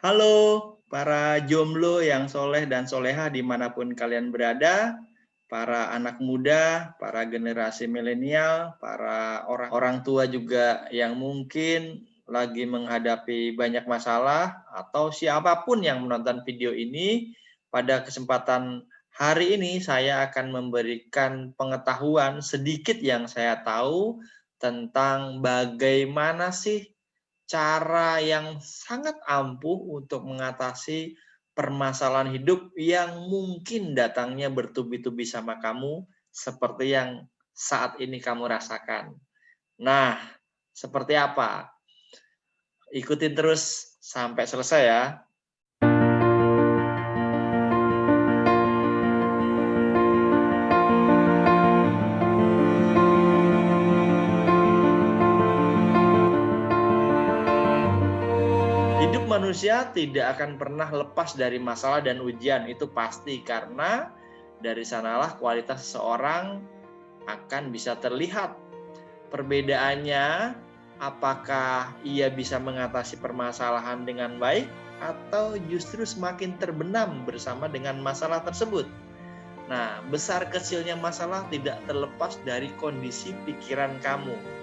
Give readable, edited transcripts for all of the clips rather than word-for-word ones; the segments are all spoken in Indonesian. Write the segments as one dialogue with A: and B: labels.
A: Halo para jomblo yang soleh dan soleha dimanapun kalian berada, para anak muda, para generasi milenial, para orang tua juga yang mungkin lagi menghadapi banyak masalah, atau siapapun yang menonton video ini, pada kesempatan hari ini saya akan memberikan pengetahuan sedikit yang saya tahu tentang bagaimana sih cara yang sangat ampuh untuk mengatasi permasalahan hidup yang mungkin datangnya bertubi-tubi sama kamu, seperti yang saat ini kamu rasakan. Nah, seperti apa? Ikutin terus sampai selesai ya. Hidup manusia tidak akan pernah lepas dari masalah dan ujian, itu pasti, karena dari sanalah kualitas seseorang akan bisa terlihat. Perbedaannya, apakah ia bisa mengatasi permasalahan dengan baik atau justru semakin terbenam bersama dengan masalah tersebut. Nah, besar kecilnya masalah tidak terlepas dari kondisi pikiran kamu.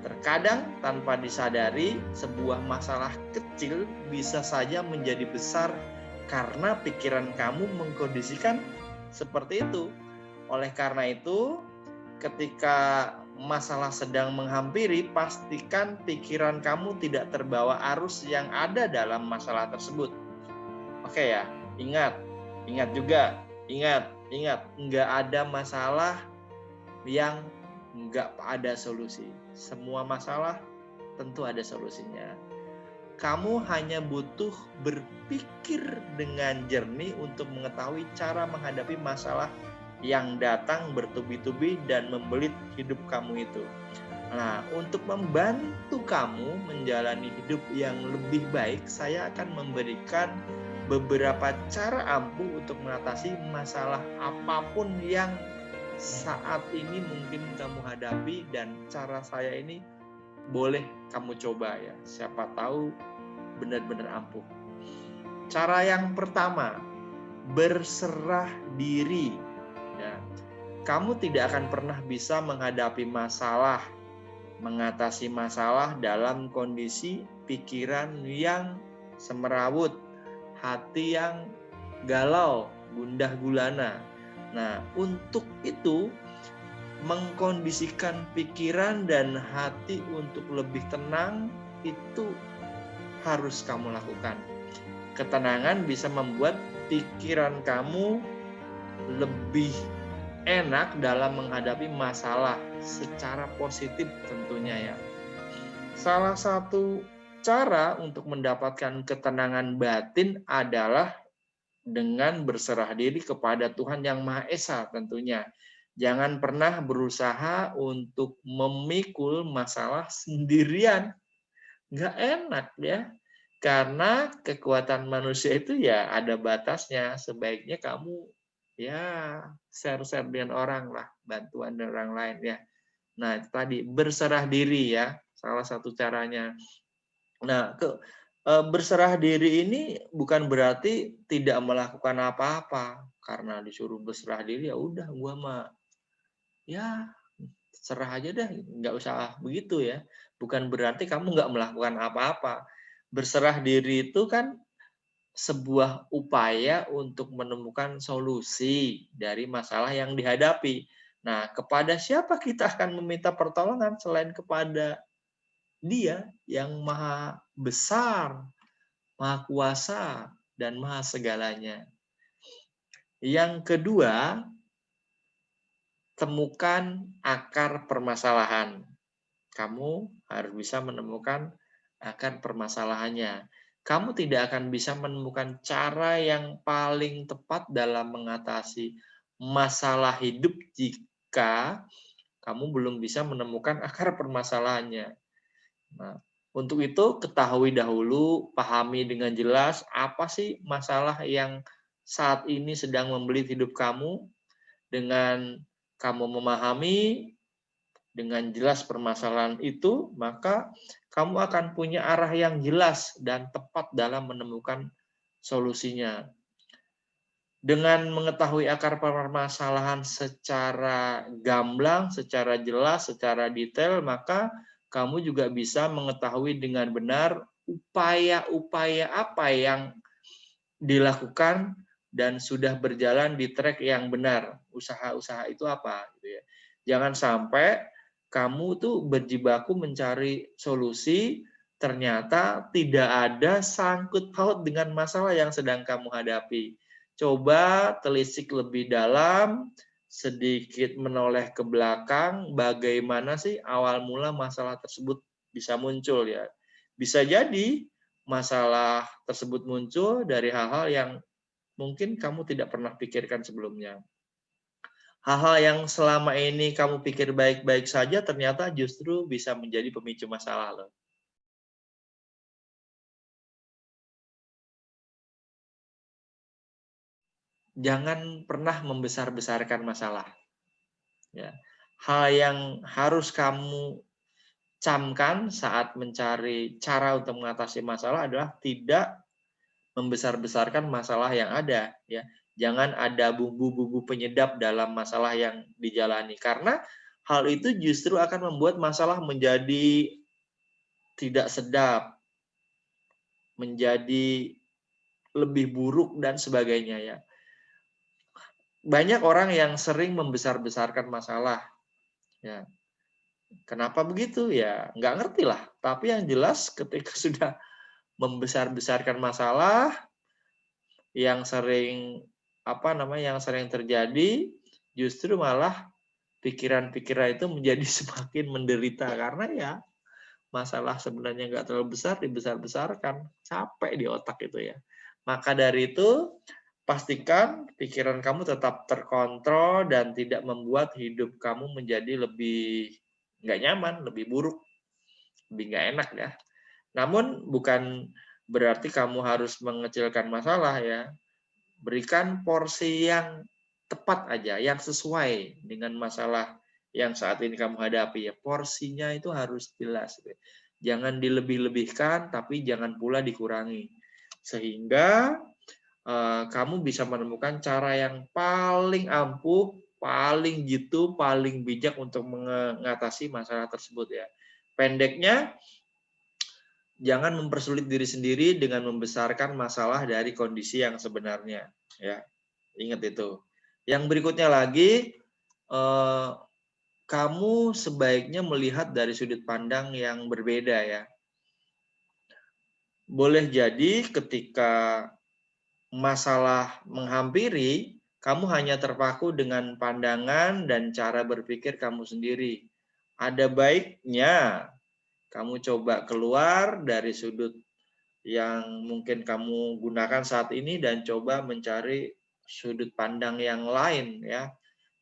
A: Terkadang tanpa disadari, sebuah masalah kecil bisa saja menjadi besar karena pikiran kamu mengkondisikan seperti itu. Oleh karena itu, ketika masalah sedang menghampiri, pastikan pikiran kamu tidak terbawa arus yang ada dalam masalah tersebut. Oke ya, ingat juga, ingat, nggak ada masalah yang nggak ada solusi. Semua masalah tentu ada solusinya. Kamu hanya butuh berpikir dengan jernih untuk mengetahui cara menghadapi masalah yang datang bertubi-tubi dan membelit hidup kamu itu. Nah, untuk membantu kamu menjalani hidup yang lebih baik, saya akan memberikan beberapa cara ampuh untuk mengatasi masalah apapun yang saat ini mungkin kamu hadapi, dan cara saya ini boleh kamu coba ya. Siapa tahu benar-benar ampuh. Cara yang pertama, berserah diri. Ya. Kamu tidak akan pernah bisa menghadapi masalah, mengatasi masalah dalam kondisi pikiran yang semerawut, hati yang galau, gundah gulana. Nah, untuk itu, mengkondisikan pikiran dan hati untuk lebih tenang itu harus kamu lakukan. Ketenangan bisa membuat pikiran kamu lebih enak dalam menghadapi masalah secara positif tentunya ya. Salah satu cara untuk mendapatkan ketenangan batin adalah dengan berserah diri kepada Tuhan Yang Maha Esa tentunya. Jangan pernah berusaha untuk memikul masalah sendirian. Nggak enak ya. Karena kekuatan manusia itu ya ada batasnya. Sebaiknya kamu ya share-share dengan orang lah, bantuan dari orang lain ya. Nah, itu tadi berserah diri ya, salah satu caranya. Nah, berserah diri ini bukan berarti tidak melakukan apa-apa, karena disuruh berserah diri, ya udah gua mah ya serah aja deh, nggak usah begitu ya. Bukan berarti kamu nggak melakukan apa-apa. Berserah diri itu kan sebuah upaya untuk menemukan solusi dari masalah yang dihadapi. Nah, kepada siapa kita akan meminta pertolongan selain kepada Dia yang Maha Besar, Maha Kuasa, dan Maha Segalanya. Yang kedua, temukan akar permasalahan. Kamu harus bisa menemukan akar permasalahannya. Kamu tidak akan bisa menemukan cara yang paling tepat dalam mengatasi masalah hidup jika kamu belum bisa menemukan akar permasalahannya. Nah, untuk itu ketahui dahulu, pahami dengan jelas apa sih masalah yang saat ini sedang membelit hidup kamu. Dengan kamu memahami dengan jelas permasalahan itu, maka kamu akan punya arah yang jelas dan tepat dalam menemukan solusinya. Dengan mengetahui akar permasalahan secara gamblang, secara jelas, secara detail, maka kamu juga bisa mengetahui dengan benar upaya-upaya apa yang dilakukan dan sudah berjalan di track yang benar. Usaha-usaha itu apa gitu ya. Jangan sampai kamu tuh berjibaku mencari solusi, ternyata tidak ada sangkut paut dengan masalah yang sedang kamu hadapi. Coba telisik lebih dalam, sedikit menoleh ke belakang, bagaimana sih awal mula masalah tersebut bisa muncul ya. Bisa jadi masalah tersebut muncul dari hal-hal yang mungkin kamu tidak pernah pikirkan sebelumnya. Hal-hal yang selama ini kamu pikir baik-baik saja ternyata justru bisa menjadi pemicu masalah loh. Jangan pernah membesar-besarkan masalah. Ya. Hal yang harus kamu camkan saat mencari cara untuk mengatasi masalah adalah tidak membesar-besarkan masalah yang ada. Ya. Jangan ada bumbu-bumbu penyedap dalam masalah yang dijalani. Karena hal itu justru akan membuat masalah menjadi tidak sedap, menjadi lebih buruk dan sebagainya ya. Banyak orang yang sering membesar-besarkan masalah. Ya. Kenapa begitu? Ya nggak ngerti lah. Tapi yang jelas ketika sudah membesar-besarkan masalah yang sering yang sering terjadi, justru malah pikiran-pikiran itu menjadi semakin menderita karena ya masalah sebenarnya nggak terlalu besar dibesar-besarkan, capek di otak itu ya. Maka dari itu pastikan pikiran kamu tetap terkontrol dan tidak membuat hidup kamu menjadi lebih nggak nyaman, lebih buruk, lebih nggak enak ya. Namun bukan berarti kamu harus mengecilkan masalah ya. Berikan porsi yang tepat aja, yang sesuai dengan masalah yang saat ini kamu hadapi ya. Porsinya itu harus jelas. Jangan dilebih-lebihkan, tapi jangan pula dikurangi. Sehingga kamu bisa menemukan cara yang paling ampuh, paling jitu, paling bijak untuk mengatasi masalah tersebut ya. Pendeknya, jangan mempersulit diri sendiri dengan membesarkan masalah dari kondisi yang sebenarnya. Ya, ingat itu. Yang berikutnya lagi, kamu sebaiknya melihat dari sudut pandang yang berbeda ya. Boleh jadi ketika masalah menghampiri, kamu hanya terpaku dengan pandangan dan cara berpikir kamu sendiri. Ada baiknya kamu coba keluar dari sudut yang mungkin kamu gunakan saat ini dan coba mencari sudut pandang yang lain ya.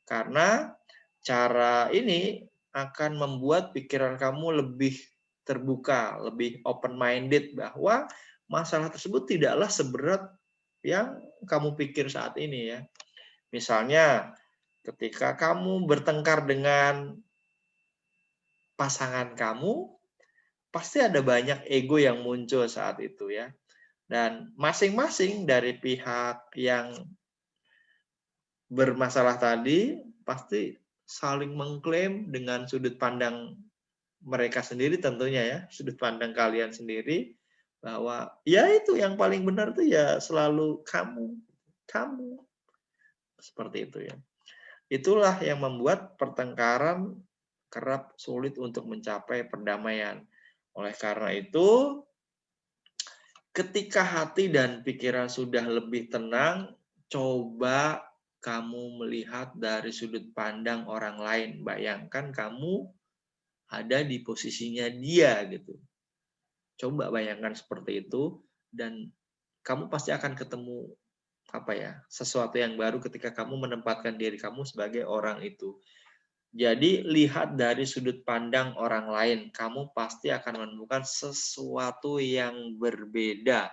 A: Karena cara ini akan membuat pikiran kamu lebih terbuka, lebih open minded bahwa masalah tersebut tidaklah seberat yang kamu pikir saat ini ya. Misalnya ketika kamu bertengkar dengan pasangan kamu, pasti ada banyak ego yang muncul saat itu ya. Dan masing-masing dari pihak yang bermasalah tadi pasti saling mengklaim dengan sudut pandang mereka sendiri tentunya ya, sudut pandang kalian sendiri bahwa ya itu yang paling benar tuh ya selalu kamu seperti itu ya. Itulah yang membuat pertengkaran kerap sulit untuk mencapai perdamaian. Oleh karena itu, ketika hati dan pikiran sudah lebih tenang, coba kamu melihat dari sudut pandang orang lain. Bayangkan kamu ada di posisinya dia gitu. Coba bayangkan seperti itu dan kamu pasti akan ketemu sesuatu yang baru ketika kamu menempatkan diri kamu sebagai orang itu. Jadi lihat dari sudut pandang orang lain, kamu pasti akan menemukan sesuatu yang berbeda.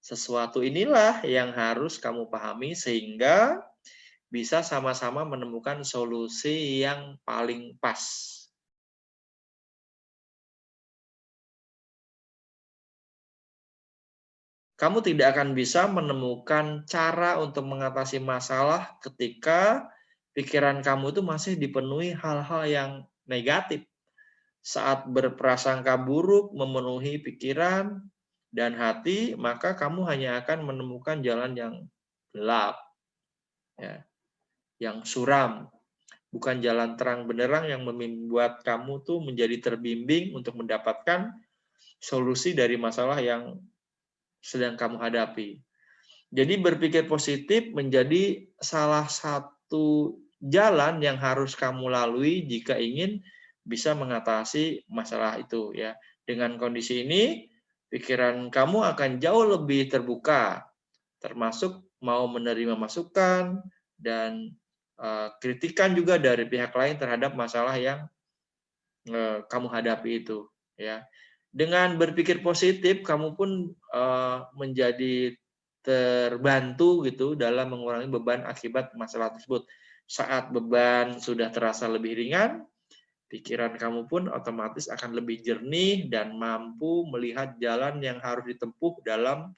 A: Sesuatu inilah yang harus kamu pahami sehingga bisa sama-sama menemukan solusi yang paling pas. Kamu tidak akan bisa menemukan cara untuk mengatasi masalah ketika pikiran kamu itu masih dipenuhi hal-hal yang negatif. Saat berprasangka buruk memenuhi pikiran dan hati, maka kamu hanya akan menemukan jalan yang gelap, ya, yang suram, bukan jalan terang benderang yang membuat kamu tuh menjadi terbimbing untuk mendapatkan solusi dari masalah yang sedang kamu hadapi. Jadi berpikir positif menjadi salah satu jalan yang harus kamu lalui jika ingin bisa mengatasi masalah itu, ya. Dengan kondisi ini, pikiran kamu akan jauh lebih terbuka, termasuk mau menerima masukan dan kritikan juga dari pihak lain terhadap masalah yang kamu hadapi itu, ya. Dengan berpikir positif, kamu pun menjadi terbantu gitu dalam mengurangi beban akibat masalah tersebut. Saat beban sudah terasa lebih ringan, pikiran kamu pun otomatis akan lebih jernih dan mampu melihat jalan yang harus ditempuh dalam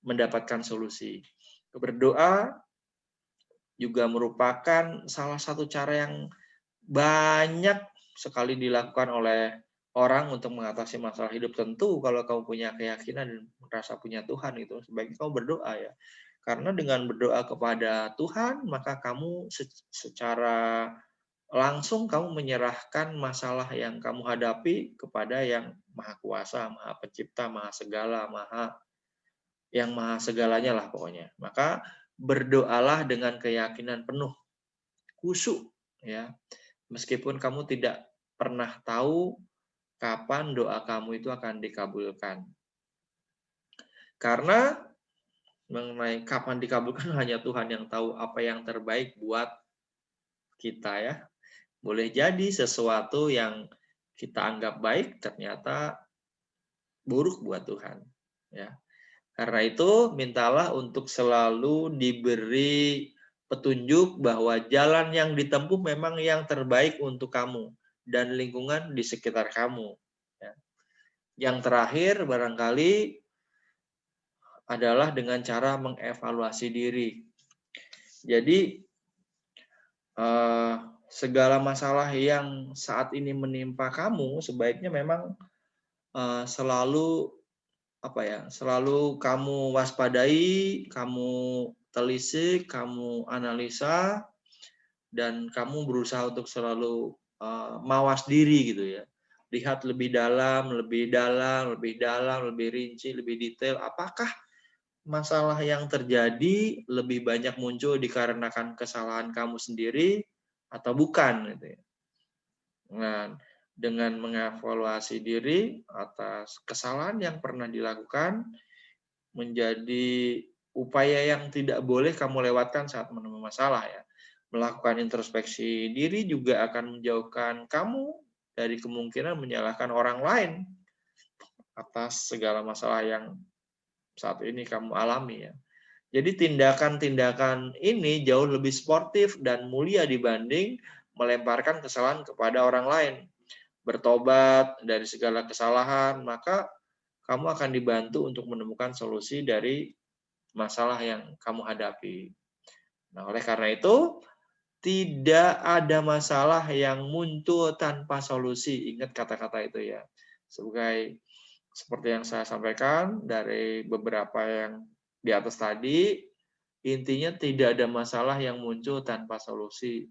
A: mendapatkan solusi. Berdoa juga merupakan salah satu cara yang banyak sekali dilakukan oleh orang untuk mengatasi masalah hidup. Tentu kalau kamu punya keyakinan dan merasa punya Tuhan itu sebaiknya kamu berdoa, ya. Karena dengan berdoa kepada Tuhan, maka kamu secara langsung kamu menyerahkan masalah yang kamu hadapi kepada yang Maha Kuasa, Maha Pencipta, Maha Segala, yang Maha Segalanya lah pokoknya. Maka berdoalah dengan keyakinan penuh, khusyuk, ya. Meskipun kamu tidak pernah tahu kapan doa kamu itu akan dikabulkan. Karena mengenai kapan dikabulkan hanya Tuhan yang tahu apa yang terbaik buat kita, ya. Boleh jadi sesuatu yang kita anggap baik ternyata buruk buat Tuhan, ya. Karena itu mintalah untuk selalu diberi petunjuk bahwa jalan yang ditempuh memang yang terbaik untuk kamu dan lingkungan di sekitar kamu, ya. Yang terakhir barangkali adalah dengan cara mengevaluasi diri. Jadi segala masalah yang saat ini menimpa kamu sebaiknya memang selalu selalu kamu waspadai, kamu telisik, kamu analisa, dan kamu berusaha untuk selalu mawas diri gitu, ya. Lihat lebih dalam, lebih dalam, lebih dalam, lebih rinci, lebih detail. Apakah masalah yang terjadi lebih banyak muncul dikarenakan kesalahan kamu sendiri atau bukan, gitu, ya. Nah, dengan mengevaluasi diri atas kesalahan yang pernah dilakukan menjadi upaya yang tidak boleh kamu lewatkan saat menemui masalah, ya. Melakukan introspeksi diri juga akan menjauhkan kamu dari kemungkinan menyalahkan orang lain atas segala masalah yang saat ini kamu alami, ya. Jadi tindakan-tindakan ini jauh lebih sportif dan mulia dibanding melemparkan kesalahan kepada orang lain. Bertobat dari segala kesalahan, maka kamu akan dibantu untuk menemukan solusi dari masalah yang kamu hadapi. Nah, oleh karena itu, tidak ada masalah yang muncul tanpa solusi. Ingat kata-kata itu, ya. Seperti yang saya sampaikan dari beberapa yang di atas tadi, intinya tidak ada masalah yang muncul tanpa solusi.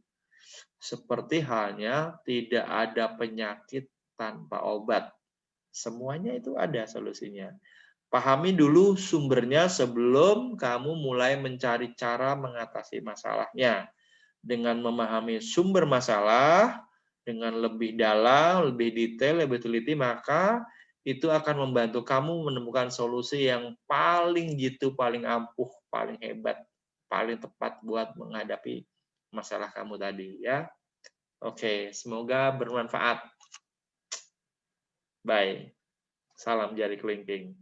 A: Seperti halnya tidak ada penyakit tanpa obat. Semuanya itu ada solusinya. Pahami dulu sumbernya sebelum kamu mulai mencari cara mengatasi masalahnya. Dengan memahami sumber masalah dengan lebih dalam, lebih detail, lebih teliti, maka itu akan membantu kamu menemukan solusi yang paling jitu, paling ampuh, paling hebat, paling tepat buat menghadapi masalah kamu tadi, ya. Oke, semoga bermanfaat. Bye. Salam jari kelingking.